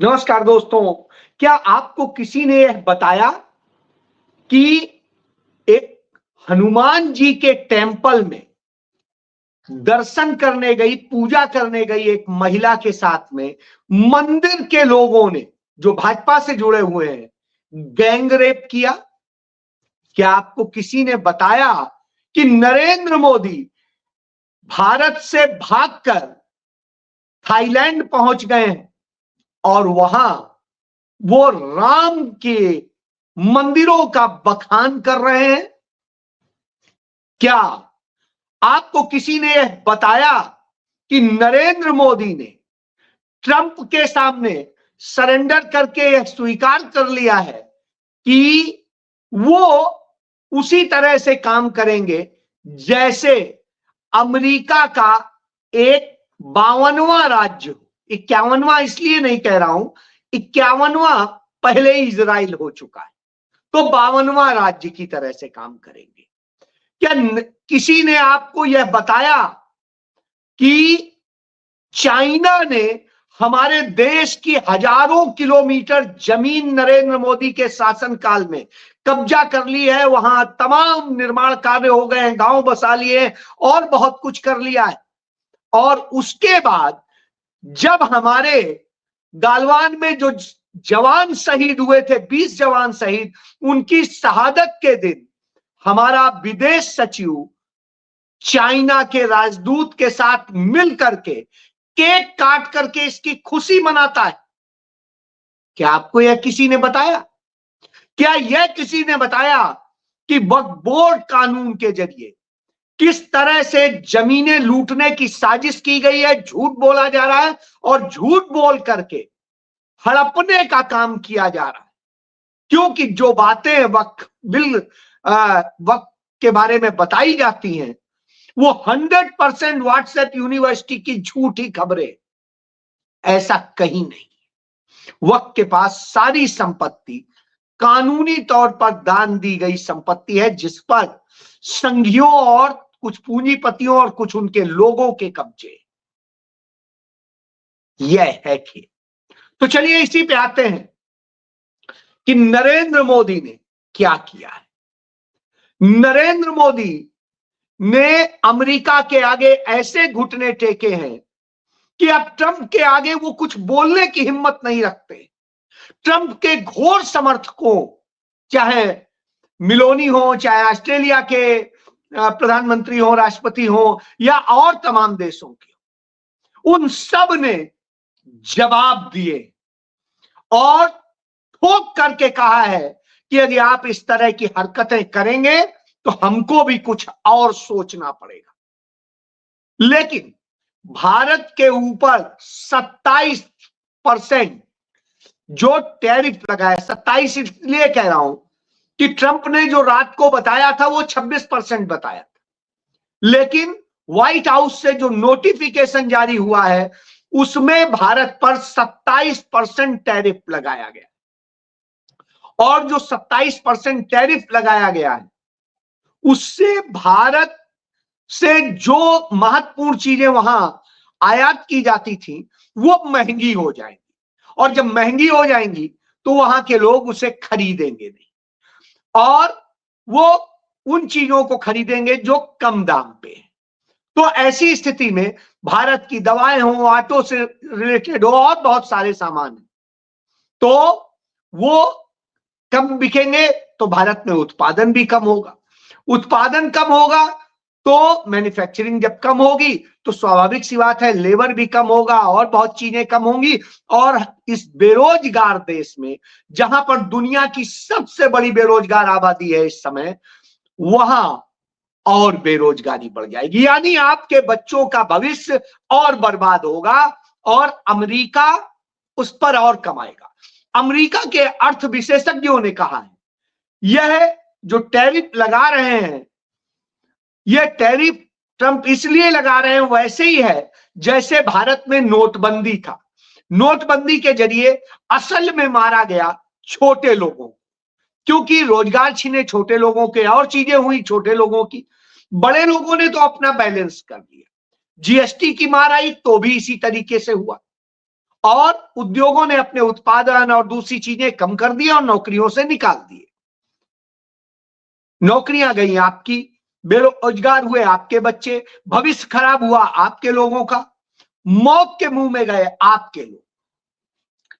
नमस्कार दोस्तों। क्या आपको किसी ने यह बताया कि एक हनुमान जी के टेंपल में दर्शन करने गई, पूजा करने गई एक महिला के साथ में मंदिर के लोगों ने, जो भाजपा से जुड़े हुए हैं, गैंग रेप किया? क्या आपको किसी ने बताया कि नरेंद्र मोदी भारत से भागकर थाईलैंड पहुंच गए हैं और वहां वो राम के मंदिरों का बखान कर रहे हैं? क्या आपको किसी ने यह बताया कि नरेंद्र मोदी ने ट्रंप के सामने सरेंडर करके यह स्वीकार कर लिया है कि वो उसी तरह से काम करेंगे जैसे अमेरिका का एक 52वां राज्य हो? 51वां इसलिए नहीं कह रहा हूं, 51वां पहले ही इजराइल हो चुका है, तो 52वां राज्य की तरह से काम करेंगे। क्या किसी ने आपको यह बताया कि चाइना ने हमारे देश की हजारों किलोमीटर जमीन नरेंद्र मोदी के शासनकाल में कब्जा कर ली है? वहां तमाम निर्माण कार्य हो गए हैं, गांव बसा लिए और बहुत कुछ कर लिया है। और उसके बाद जब हमारे गालवान में जो जवान शहीद हुए थे, 20 जवान शहीद, उनकी शहादत के दिन हमारा विदेश सचिव चाइना के राजदूत के साथ मिल करके केक काट करके इसकी खुशी मनाता है। क्या आपको यह किसी ने बताया? क्या यह किसी ने बताया कि वक्फ बोर्ड कानून के जरिए किस तरह से जमीनें लूटने की साजिश की गई है, झूठ बोला जा रहा है और झूठ बोल करके हड़पने का काम किया जा रहा है? क्योंकि जो बातें वक्फ के बारे में बताई जाती हैं वो 100% व्हाट्सएप यूनिवर्सिटी की झूठी खबरें। ऐसा कहीं नहीं। वक्फ के पास सारी संपत्ति कानूनी तौर पर दान दी गई संपत्ति है, जिस पर संघियों और कुछ पूंजीपतियों और कुछ उनके लोगों के कब्जे। यह है कि तो चलिए इसी पे आते हैं कि नरेंद्र मोदी ने क्या किया है। नरेंद्र मोदी ने अमेरिका के आगे ऐसे घुटने टेके हैं कि अब ट्रंप के आगे वो कुछ बोलने की हिम्मत नहीं रखते। ट्रंप के घोर समर्थकों, चाहे मिलोनी हो, चाहे ऑस्ट्रेलिया के प्रधानमंत्री हो, राष्ट्रपति हो, या और तमाम देशों के, उन सब ने जवाब दिए और ठोक करके कहा है कि यदि आप इस तरह की हरकतें करेंगे तो हमको भी कुछ और सोचना पड़ेगा। लेकिन भारत के ऊपर 27% जो टैरिफ लगाया, 27 इसलिए कह रहा हूं कि ट्रंप ने जो रात को बताया था वो 26% बताया था, लेकिन व्हाइट हाउस से जो नोटिफिकेशन जारी हुआ है उसमें भारत पर 27% टैरिफ लगाया गया। और जो 27% टैरिफ लगाया गया है उससे भारत से जो महत्वपूर्ण चीजें वहां आयात की जाती थी वो महंगी हो जाएंगी, और जब महंगी हो जाएंगी तो वहां के लोग उसे खरीदेंगे नहीं, और वो उन चीजों को खरीदेंगे जो कम दाम पे है। तो ऐसी स्थिति में भारत की दवाएं हो, ऑटो से रिलेटेड हो, और बहुत सारे सामान हैं, तो वो कम बिकेंगे, तो भारत में उत्पादन भी कम होगा। उत्पादन कम होगा तो मैन्युफैक्चरिंग जब कम होगी तो स्वाभाविक सी बात है लेबर भी कम होगा और बहुत चीजें कम होंगी। और इस बेरोजगार देश में, जहां पर दुनिया की सबसे बड़ी बेरोजगार आबादी है इस समय, वहां और बेरोजगारी बढ़ जाएगी, यानी आपके बच्चों का भविष्य और बर्बाद होगा और अमेरिका उस पर और कमाएगा। अमेरिका के अर्थ विशेषज्ञों ने कहा है यह जो टैरिफ लगा रहे हैं, यह टैरिफ ट्रंप इसलिए लगा रहे हैं वैसे ही है जैसे भारत में नोटबंदी था। नोटबंदी के जरिए असल में मारा गया छोटे लोगों, क्योंकि रोजगार छीने छोटे लोगों के और चीजें हुई छोटे लोगों की। बड़े लोगों ने तो अपना बैलेंस कर लिया। जीएसटी की मार आई तो भी इसी तरीके से हुआ। और उद्योगों ने अपने उत्पादन और दूसरी चीजें कम कर दी और नौकरियों से निकाल दिए। नौकरियां गई आपकी, बेरोजगार हुए आपके बच्चे, भविष्य खराब हुआ आपके लोगों का, मौत के मुंह में गए आपके लोग।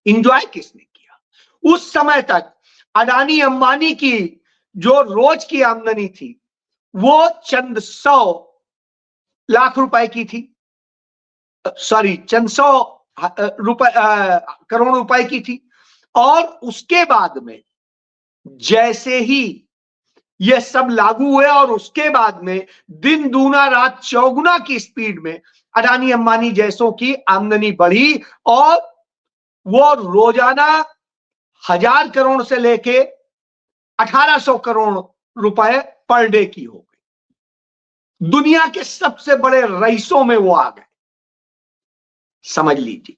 इंजॉय किसने किया? उस समय तक अडानी अंबानी की जो रोज की आमदनी थी वो चंद 100 लाख रुपए की थी, सॉरी चंद 100 रुपए करोड़ रुपए की थी। और उसके बाद में जैसे ही यह सब लागू हुए और उसके बाद में दिन दूना रात चौगुना की स्पीड में अडानी अंबानी जैसों की आमदनी बढ़ी और वो रोजाना 1000 करोड़ से लेके 1800 करोड़ रुपए पर डे की हो गई। दुनिया के सबसे बड़े रईसों में वो आ गए, समझ लीजिए।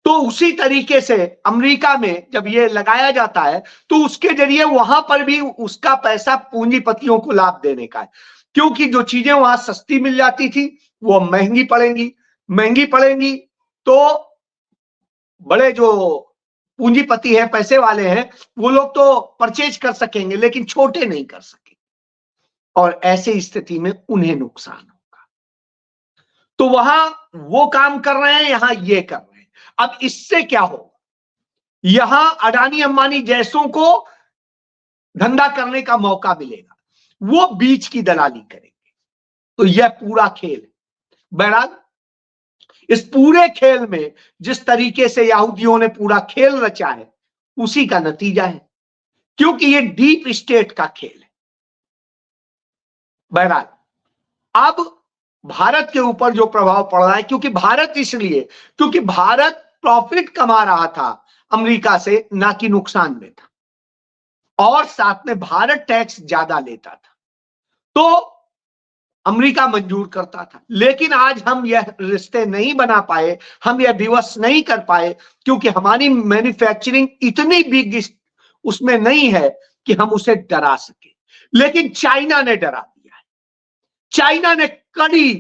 तो उसी तरीके से अमेरिका में जब ये लगाया जाता है तो उसके जरिए वहां पर भी उसका पैसा पूंजीपतियों को लाभ देने का है, क्योंकि जो चीजें वहां सस्ती मिल जाती थी वो महंगी पड़ेंगी तो बड़े जो पूंजीपति हैं, पैसे वाले हैं, वो लोग तो परचेज कर सकेंगे लेकिन छोटे नहीं कर सकेंगे और ऐसे स्थिति में उन्हें नुकसान होगा। तो वहां वो काम कर रहे हैं, यहां ये कर रहे हैं। अब इससे क्या होगा? यहां अडानी अंबानी जैसों को धंधा करने का मौका मिलेगा, वो बीच की दलाली करेंगे। तो यह पूरा खेल है। बहरहाल इस पूरे खेल में जिस तरीके से यहूदियों ने पूरा खेल रचा है उसी का नतीजा है, क्योंकि ये डीप स्टेट का खेल है। बहरहाल अब भारत के ऊपर जो प्रभाव पड़ रहा है, क्योंकि भारत प्रॉफिट कमा रहा था अमेरिका से, ना कि नुकसान में था, और साथ में भारत टैक्स ज्यादा लेता था तो अमेरिका मंजूर करता था। लेकिन आज हम यह रिश्ते नहीं बना पाए, हम यह विवश नहीं कर पाए, क्योंकि हमारी मैन्युफैक्चरिंग इतनी बिग उसमें नहीं है कि हम उसे डरा सके। लेकिन चाइना ने डरा दिया है। चाइना ने कड़ी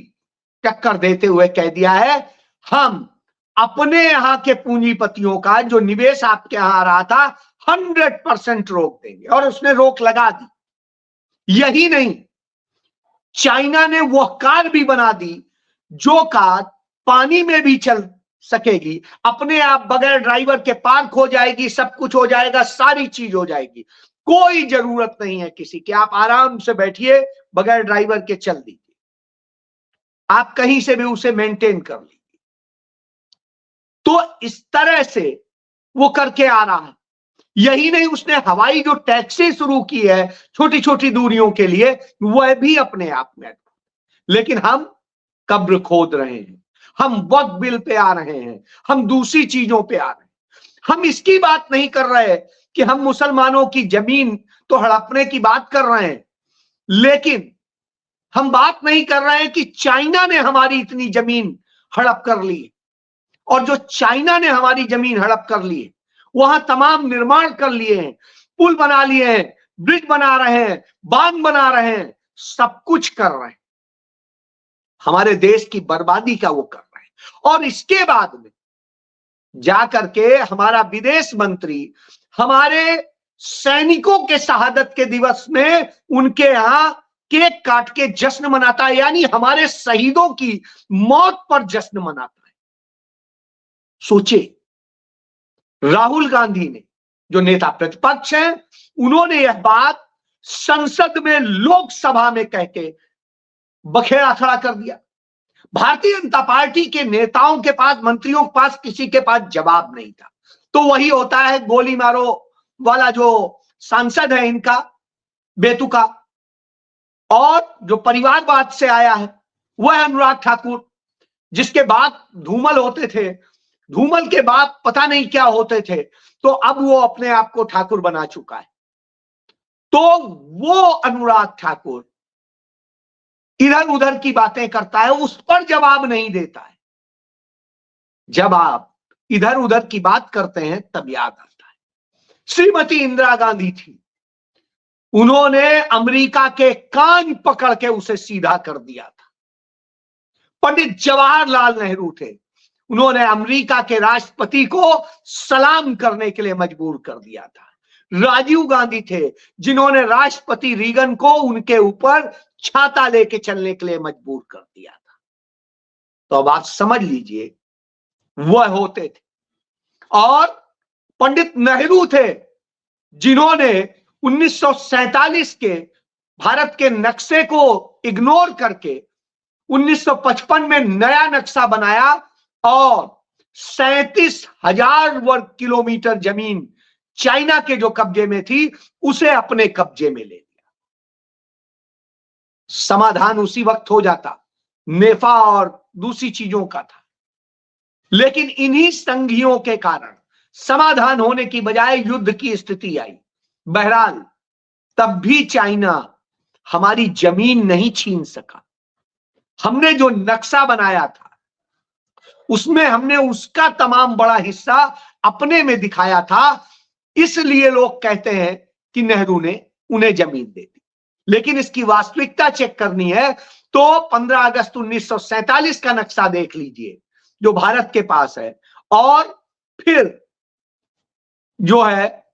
टक्कर देते हुए कह दिया है, हम अपने यहां के पूंजीपतियों का जो निवेश आपके यहां आ रहा था 100% रोक देंगे, और उसने रोक लगा दी। यही नहीं, चाइना ने वह कार भी बना दी जो कार पानी में भी चल सकेगी, अपने आप बगैर ड्राइवर के पार्क हो जाएगी, सब कुछ हो जाएगा, सारी चीज हो जाएगी, कोई जरूरत नहीं है किसी की, आप आराम से बैठिए, बगैर ड्राइवर के चल दीजिए, आप कहीं से भी उसे मेंटेन कर लीजिए। तो इस तरह से वो करके आ रहा है। यही नहीं, उसने हवाई जो टैक्सी शुरू की है छोटी छोटी दूरियों के लिए, वह भी अपने आप में। लेकिन हम कब्र खोद रहे हैं, हम वक्त बिल पे आ रहे हैं, हम दूसरी चीजों पे आ रहे हैं। हम इसकी बात नहीं कर रहे कि हम मुसलमानों की जमीन तो हड़पने की बात कर रहे हैं, लेकिन हम बात नहीं कर रहे हैं कि चाइना ने हमारी इतनी जमीन हड़प कर ली, और जो चाइना ने हमारी जमीन हड़प कर ली है वहां तमाम निर्माण कर लिए हैं, पुल बना लिए हैं, ब्रिज बना रहे हैं, बांध बना रहे हैं, सब कुछ कर रहे हैं, हमारे देश की बर्बादी का वो कर रहे हैं। और इसके बाद में जाकर के हमारा विदेश मंत्री हमारे सैनिकों के शहादत के दिवस में उनके यहां केक काट के जश्न मनाता है, यानी हमारे शहीदों की मौत पर जश्न मनाता है। सोचिए, राहुल गांधी ने, जो नेता प्रतिपक्ष हैं, उन्होंने यह बात संसद में, लोकसभा में कह के बखेड़ा खड़ा कर दिया। भारतीय जनता पार्टी के नेताओं के पास, मंत्रियों के पास, किसी के पास जवाब नहीं था। तो वही होता है गोली मारो वाला जो सांसद है इनका, बेतुका, और जो परिवारवाद से आया है वह अनुराग ठाकुर, जिसके बाद धूमल होते थे, धूमल के बाद पता नहीं क्या होते थे, तो अब वो अपने आप को ठाकुर बना चुका है। तो वो अनुराग ठाकुर इधर उधर की बातें करता है, उस पर जवाब नहीं देता है। जब आप इधर उधर की बात करते हैं तब याद आता है श्रीमती इंदिरा गांधी थी, उन्होंने अमेरिका के कान पकड़ के उसे सीधा कर दिया था। पंडित जवाहरलाल नेहरू थे, उन्होंने अमेरिका के राष्ट्रपति को सलाम करने के लिए मजबूर कर दिया था। राजीव गांधी थे जिन्होंने राष्ट्रपति रीगन को उनके ऊपर छाता लेके चलने के लिए मजबूर कर दिया था। तो अब आप समझ लीजिए वह होते थे। और पंडित नेहरू थे जिन्होंने 1947 के भारत के नक्शे को इग्नोर करके 1955 में नया नक्शा बनाया और 37,000 वर्ग किलोमीटर जमीन चाइना के जो कब्जे में थी उसे अपने कब्जे में ले लिया। समाधान उसी वक्त हो जाता, नेफा और दूसरी चीजों का था, लेकिन इन्हीं संघियों के कारण समाधान होने की बजाय युद्ध की स्थिति आई। बहरहाल तब भी चाइना हमारी जमीन नहीं छीन सका। हमने जो नक्शा बनाया था उसमें हमने उसका तमाम बड़ा हिस्सा अपने में दिखाया था, इसलिए लोग कहते हैं कि नेहरू ने उन्हें जमीन दे दी। लेकिन इसकी वास्तविकता चेक करनी है तो 15 अगस्त 1947 का नक्शा देख लीजिए जो भारत के पास है, और फिर जो है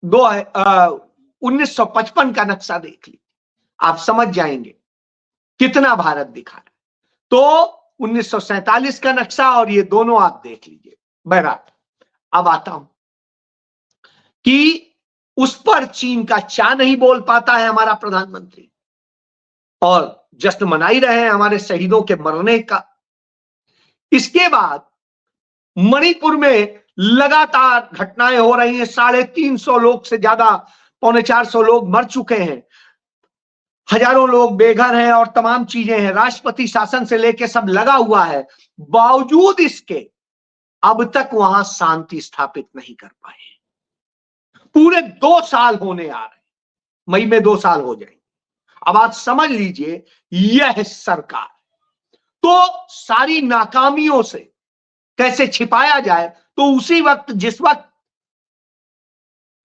1955 का नक्शा देख लीजिए, आप समझ जाएंगे कितना भारत दिखा है। तो 1947 का नक्शा और ये दोनों आप देख लीजिए। बहरहाल अब आता हूं कि उस पर चीन का चा नहीं बोल पाता है हमारा प्रधानमंत्री, और जश्न मना ही रहे हैं हमारे शहीदों के मरने का। इसके बाद मणिपुर में लगातार घटनाएं हो रही हैं। 350 लोग से ज्यादा, 450 लोग मर चुके हैं, हजारों लोग बेघर हैं और तमाम चीजें हैं। राष्ट्रपति शासन से लेके सब लगा हुआ है, बावजूद इसके अब तक वहां शांति स्थापित नहीं कर पाए। पूरे 2 साल होने आ रहे, मई में 2 साल हो जाएंगे। अब आप समझ लीजिए यह सरकार, तो सारी नाकामियों से कैसे छिपाया जाए, तो उसी वक्त जिस वक्त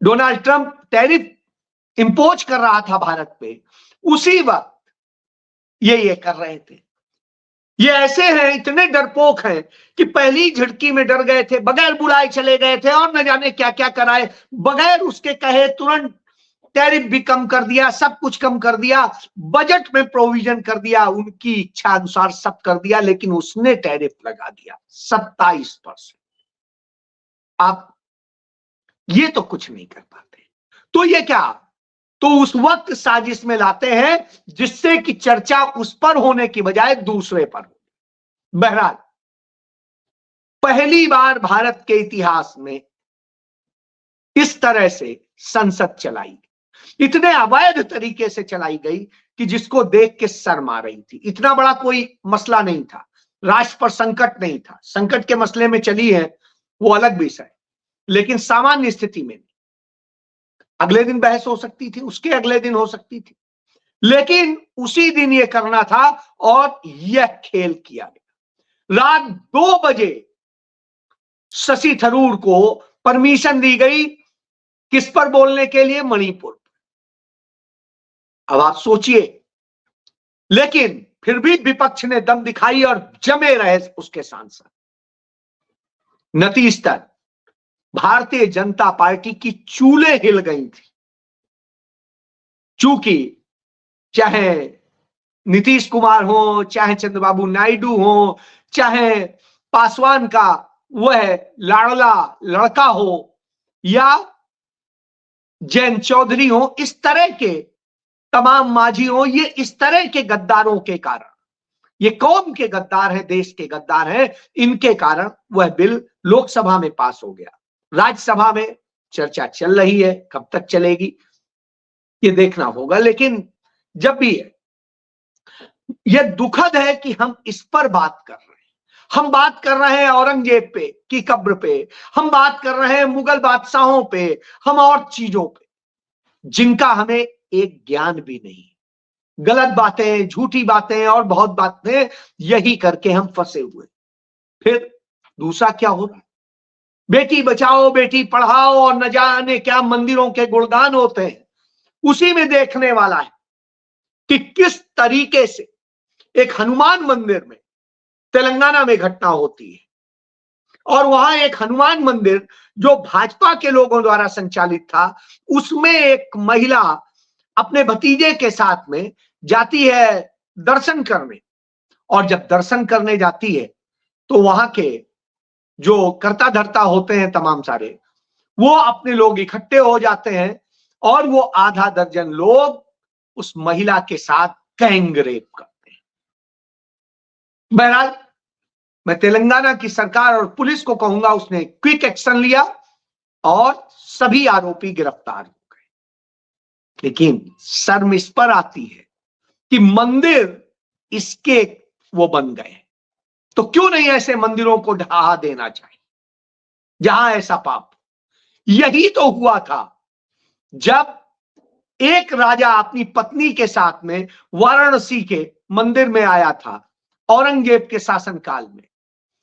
डोनाल्ड ट्रंप टैरिफ इंपोज कर रहा था भारत पे, उसी वक्त ये कर रहे थे। ये ऐसे हैं, इतने डरपोक हैं कि पहली झटकी में डर गए थे, बगैर बुलाए चले गए थे और न जाने क्या क्या कराए, बगैर उसके कहे तुरंत टैरिफ भी कम कर दिया, सब कुछ कम कर दिया, बजट में प्रोविजन कर दिया, उनकी इच्छा अनुसार सब कर दिया, लेकिन उसने टैरिफ लगा दिया 27%। आप ये तो कुछ नहीं कर पाते, तो ये क्या, तो उस वक्त साजिश में लाते हैं जिससे कि चर्चा उस पर होने की बजाय दूसरे पर हो। बहरहाल पहली बार भारत के इतिहास में इस तरह से संसद चलाई, इतने अवैध तरीके से चलाई गई कि जिसको देख के शर्म आ रही थी। इतना बड़ा कोई मसला नहीं था, राष्ट्र पर संकट नहीं था, संकट के मसले में चली है वो अलग विषय, लेकिन सामान्य स्थिति में अगले दिन बहस हो सकती थी, उसके अगले दिन हो सकती थी, लेकिन उसी दिन ये करना था और यह खेल किया गया। रात 2 बजे शशि थरूर को परमिशन दी गई, किस पर बोलने के लिए, मणिपुर। अब आप सोचिए, लेकिन फिर भी विपक्ष ने दम दिखाई और जमे रहे उसके सांसद। नतीजतन भारतीय जनता पार्टी की चूलें हिल गई थी, चूंकि चाहे नीतीश कुमार हो, चाहे चंद्रबाबू नायडू हो, चाहे पासवान का वह लाडला लड़का हो या जयंत चौधरी हो, इस तरह के तमाम मांझी हो, ये इस तरह के गद्दारों के कारण, ये कौम के गद्दार हैं, देश के गद्दार हैं, इनके कारण वह बिल लोकसभा में पास हो गया। राज्यसभा में चर्चा चल रही है, कब तक चलेगी ये देखना होगा, लेकिन जब भी है यह दुखद है कि हम इस पर बात कर रहे हैं। हम बात कर रहे हैं औरंगजेब पे की कब्र पे, हम बात कर रहे हैं मुगल बादशाहों पे, हम और चीजों पे जिनका हमें एक ज्ञान भी नहीं। गलत बातें, झूठी बातें और बहुत बातें यही करके हम फंसे हुए। फिर दूसरा क्या हो रहा है, बेटी बचाओ बेटी पढ़ाओ और न जाने क्या मंदिरों के गुणगान होते हैं, उसी में देखने वाला है कि किस तरीके से एक हनुमान मंदिर में तेलंगाना में घटना होती है, और वहां एक हनुमान मंदिर जो भाजपा के लोगों द्वारा संचालित था, उसमें एक महिला अपने भतीजे के साथ में जाती है दर्शन करने। और जब दर्शन करने जाती है तो वहां के जो कर्ता धर्ता होते हैं तमाम सारे, वो अपने लोग इकट्ठे हो जाते हैं और वो आधा दर्जन लोग उस महिला के साथ गैंग रेप करते हैं। बहरहाल मैं तेलंगाना की सरकार और पुलिस को कहूंगा, उसने क्विक एक्शन लिया और सभी आरोपी गिरफ्तार हो गए। लेकिन शर्म इस पर आती है कि मंदिर इसके वो बन गए, तो क्यों नहीं ऐसे मंदिरों को ढहा देना चाहिए जहां ऐसा पाप। यही तो हुआ था जब एक राजा अपनी पत्नी के साथ में वाराणसी के मंदिर में आया था औरंगजेब के शासनकाल में,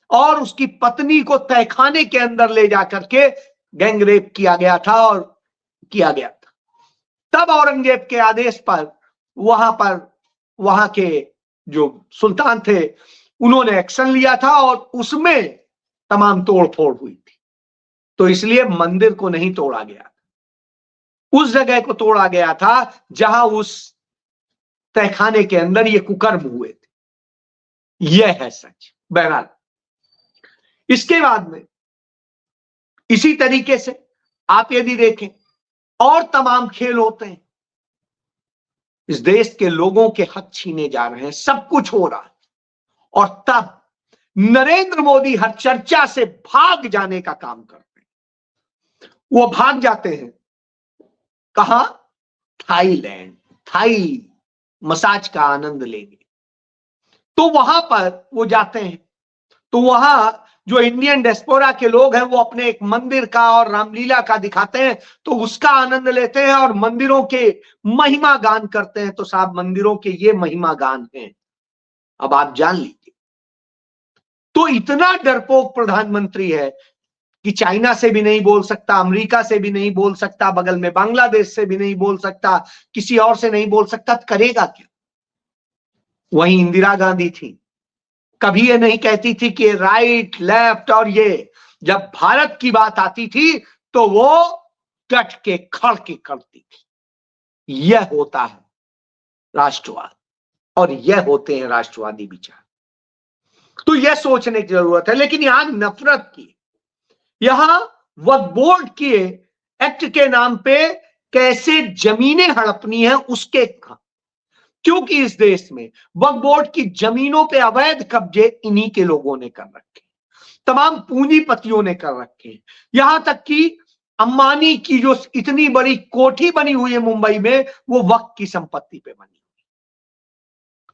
और उसकी पत्नी को तहखाने के अंदर ले जाकर के गैंगरेप किया गया था और किया गया था। तब औरंगजेब के आदेश पर वहां के जो सुल्तान थे उन्होंने एक्शन लिया था और उसमें तमाम तोड़फोड़ हुई थी। तो इसलिए मंदिर को नहीं तोड़ा गया, उस जगह को तोड़ा गया था जहां उस तहखाने के अंदर ये कुकर्म हुए थे। यह है सच। बहरहाल इसके बाद में इसी तरीके से आप यदि देखें और तमाम खेल होते हैं। इस देश के लोगों के हक छीने जा रहे हैं, सब कुछ हो रहा है, और तब नरेंद्र मोदी हर चर्चा से भाग जाने का काम करते हैं। वो भाग जाते हैं कहां? थाईलैंड। थाई मसाज का आनंद लेंगे, तो वहां पर वो जाते हैं। तो वहां जो इंडियन डियास्पोरा के लोग हैं वो अपने एक मंदिर का और रामलीला का दिखाते हैं, तो उसका आनंद लेते हैं और मंदिरों के महिमा गान करते हैं। तो साहब मंदिरों के ये महिमा गान हैं, अब आप जान लीजिए। तो इतना डरपोक प्रधानमंत्री है कि चाइना से भी नहीं बोल सकता, अमेरिका से भी नहीं बोल सकता, बगल में बांग्लादेश से भी नहीं बोल सकता, किसी और से नहीं बोल सकता, तो करेगा क्या? वहीं इंदिरा गांधी थी, कभी ये नहीं कहती थी कि राइट लेफ्ट, और ये जब भारत की बात आती थी तो वो डट के खड़ के करती थी। यह होता है राष्ट्रवाद और यह होते हैं राष्ट्रवादी विचार। तो यह सोचने की जरूरत है। लेकिन यहां नफरत की, यहां वक्फ बोर्ड के एक्ट के नाम पे कैसे जमीनें हड़पनी है उसके, क्योंकि इस देश में वक्फ बोर्ड की जमीनों पे अवैध कब्जे इन्हीं के लोगों ने कर रखे, तमाम पूंजीपतियों ने कर रखे। यहां तक कि अंबानी की जो इतनी बड़ी कोठी बनी हुई है मुंबई में, वो वक्फ की संपत्ति पे बनी हुई।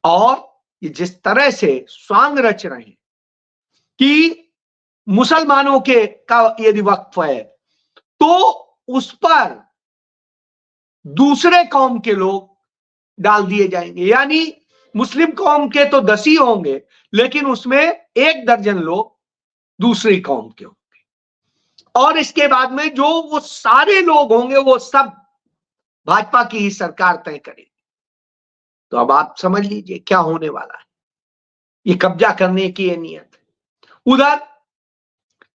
और ये जिस तरह से स्वांग रच रहे हैं कि मुसलमानों के का यदि वक्फ है तो उस पर दूसरे कौम के लोग डाल दिए जाएंगे, यानी मुस्लिम कौम के तो 10 ही होंगे, लेकिन उसमें 1 दर्जन लोग दूसरी कौम के होंगे। और इसके बाद में जो वो सारे लोग होंगे वो सब भाजपा की ही सरकार तय करेगी। तो अब आप समझ लीजिए क्या होने वाला है। ये कब्जा करने की ये नियत है। उधर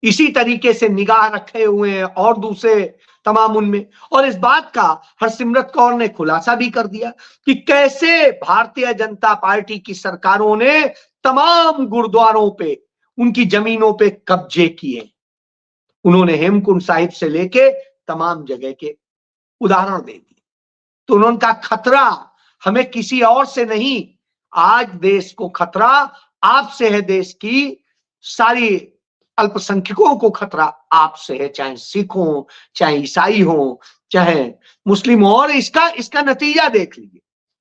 इसी तरीके से निगाह रखे हुए हैं और दूसरे तमाम उनमें, और इस बात का हरसिमरत कौर ने खुलासा भी कर दिया कि कैसे भारतीय जनता पार्टी की सरकारों ने तमाम गुरुद्वारों पे, उनकी जमीनों पे कब्जे किए। उन्होंने हेमकुंड साहिब से लेके तमाम जगह के उदाहरण दे दिए। तो उन्होंने कहा खतरा हमें किसी और से नहीं, आज देश को खतरा आपसे है, देश की सारी अल्पसंख्यकों को खतरा आपसे है, चाहे सिख हो, चाहे ईसाई हो, चाहे मुस्लिम हो। और इसका नतीजा देख लीजिए,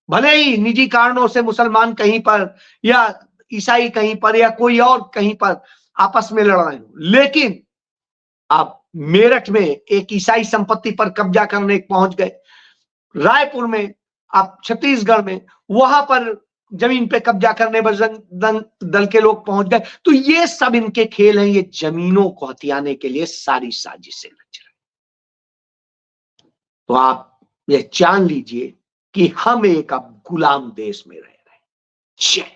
भले ही निजी कारणों से मुसलमान कहीं पर या ईसाई कहीं पर या कोई और कहीं पर आपस में लड़ रहे हो, लेकिन आप मेरठ में एक ईसाई संपत्ति पर कब्जा करने पहुंच गए, रायपुर में, आप छत्तीसगढ़ में वहां पर जमीन पे कब्जा करने बजरंग दल के लोग पहुंच गए। तो ये सब इनके खेल हैं, ये जमीनों को हथियाने के लिए सारी साजिशें रच रहे। तो आप ये जान लीजिए कि हम एक अब गुलाम देश में रह रहे हैं।